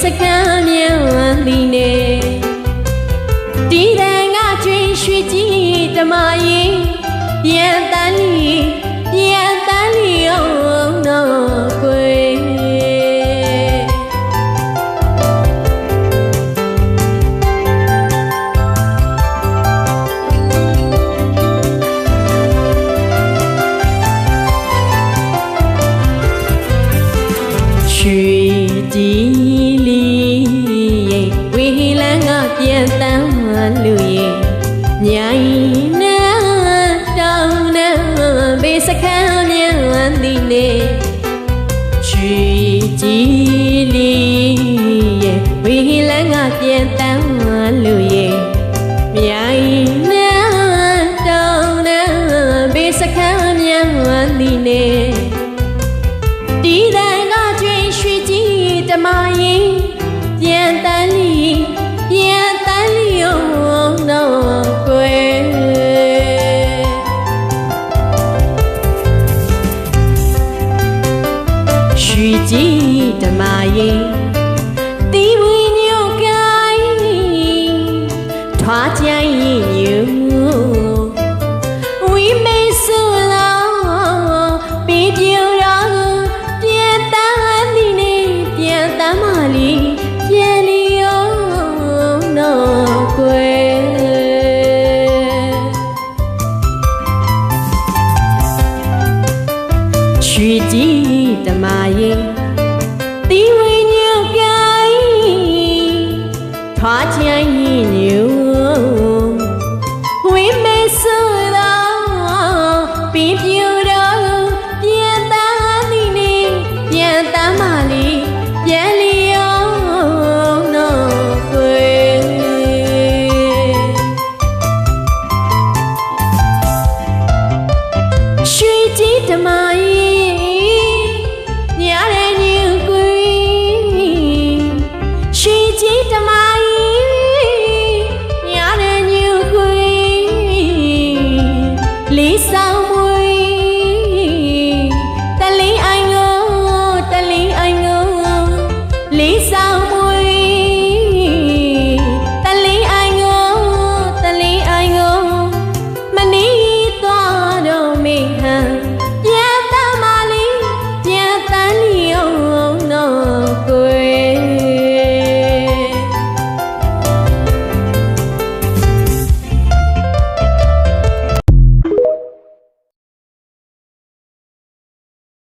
စခန်းမြန်သည်နေဒီတန်ကကျွေးရွှေကြီးဓမ္မရင်ပြန်တန်းလီအောင်တော့ကွယ်ရွှေကြီးလီဝေဟီလန်းကပြန်တန်းလူရဲ့မြိုင်နာတောင်နာဘေးစခန်းမြန်သည်နေရွှေကြီးလီဝေဟီလန်းကပြန်တန်းလူရဲ့မြိုင်နာတောင်နာဘေးစခန်းမြန်သည်နေဒီတန်ကကျွေးရွှေကြီးဓမ္မရင်ပြန်တန်းလီအောင်တော့ကွယ်ရွှေကြီးဓမ္မရင်